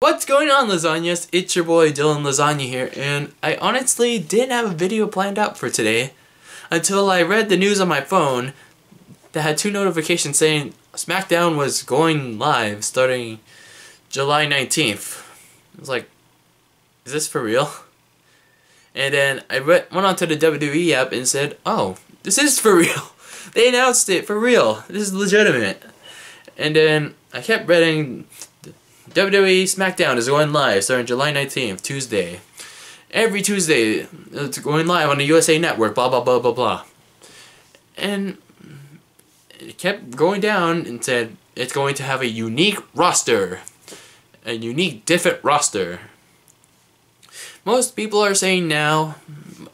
What's going on, lasagnas? It's your boy DylanLasagna here, and I honestly didn't have a video planned out for today until I read the news on my phone that had 2 notifications saying Smackdown was going live starting July 19th. I was like, is this for real? And then I went onto the WWE app and said, oh, this is for real. They announced it for real. This is legitimate. And then I kept reading, WWE Smackdown is going live starting July 19th, Tuesday. Every Tuesday, it's going live on the USA Network, blah, blah, blah, blah, blah. And it kept going down and said it's going to have a unique roster. A unique, different roster. Most people are saying now,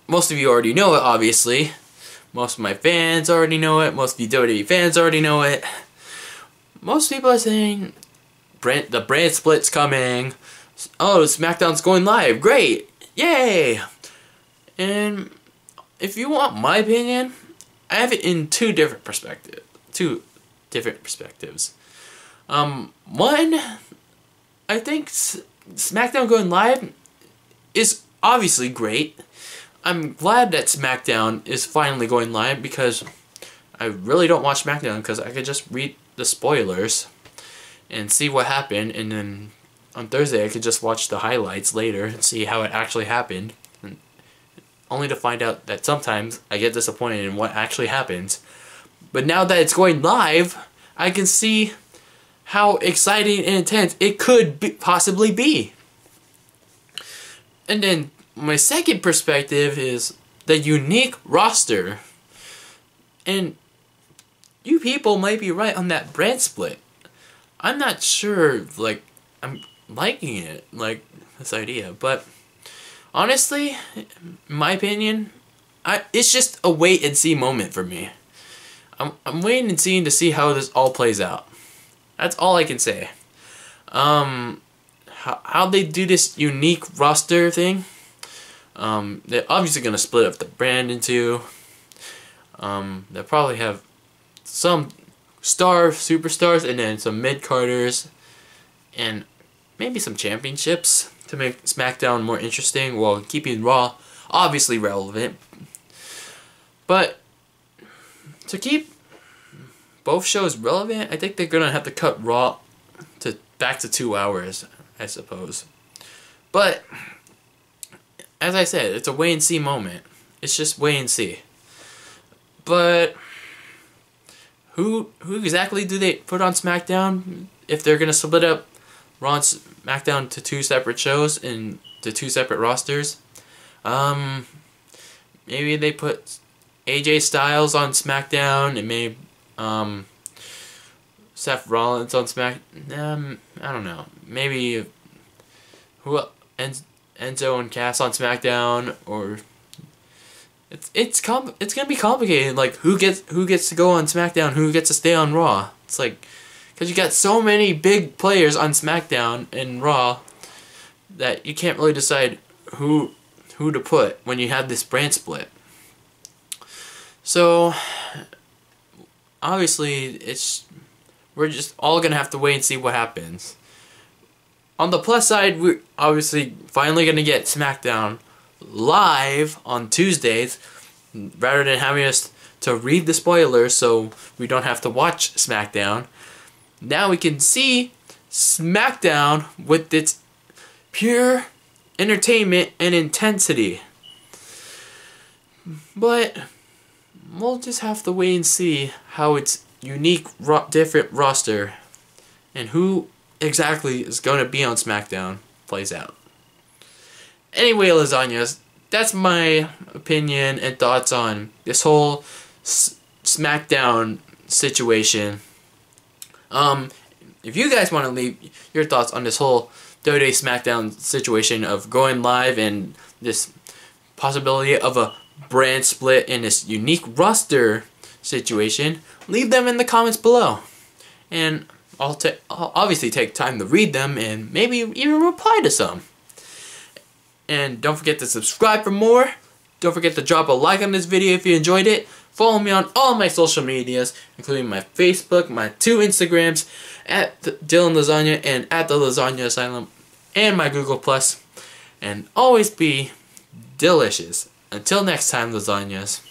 most of you already know it, obviously. Most of my fans already know it. Most of you WWE fans already know it. Most people are saying the brand split's coming. Oh, SmackDown's going live. Great. Yay. And if you want my opinion, I have it in two different perspectives. One, I think SmackDown going live is obviously great. I'm glad that SmackDown is finally going live because I really don't watch SmackDown because I could just read the spoilers and see what happened, and then on Thursday I could just watch the highlights later and see how it actually happened, and only to find out that sometimes I get disappointed in what actually happens. But now that it's going live, I can see how exciting and intense it could possibly be. And then my second perspective is the unique roster. And you people might be right on that brand split. I'm not sure, like, I'm liking it, like, this idea. But honestly, in my opinion, it's just a wait and see moment for me. I'm waiting and seeing to see how this all plays out. That's all I can say. How they do this unique roster thing, they're obviously going to split up the brand into, they'll probably have some superstars and then some mid-carders and maybe some championships to make SmackDown more interesting while keeping Raw obviously relevant. But to keep both shows relevant, I think they're going to have to cut Raw back to 2 hours, I suppose. But as I said, it's a wait and see moment. It's just wait and see. But who exactly do they put on SmackDown if they're gonna split up Raw and SmackDown to 2 separate shows and to 2 separate rosters? Maybe they put AJ Styles on SmackDown and maybe Seth Rollins on SmackDown. I don't know. Maybe Enzo and Cass on SmackDown, or it's gonna be complicated. Like who gets to go on SmackDown, who gets to stay on Raw. It's like because you got so many big players on SmackDown and Raw that you can't really decide who to put when you have this brand split. So obviously we're just all gonna have to wait and see what happens. On the plus side, we're obviously finally going to get SmackDown live on Tuesdays rather than having us to read the spoilers so we don't have to watch SmackDown. Now we can see SmackDown with its pure entertainment and intensity. But we'll just have to wait and see how its unique, different roster and who exactly is going to be on SmackDown plays out. Anyway, lasagnas, that's my opinion and thoughts on this whole SmackDown situation. If you guys want to leave your thoughts on this whole WWE Smackdown situation of going live and this possibility of a brand split in this unique roster situation, leave them in the comments below. And I'll obviously take time to read them and maybe even reply to some. And don't forget to subscribe for more. Don't forget to drop a like on this video if you enjoyed it. Follow me on all my social medias, including my Facebook, my 2 Instagrams, at DylanLasagna and at the Lasagna Asylum. and my Google Plus. And always be delicious. Until next time, lasagnas.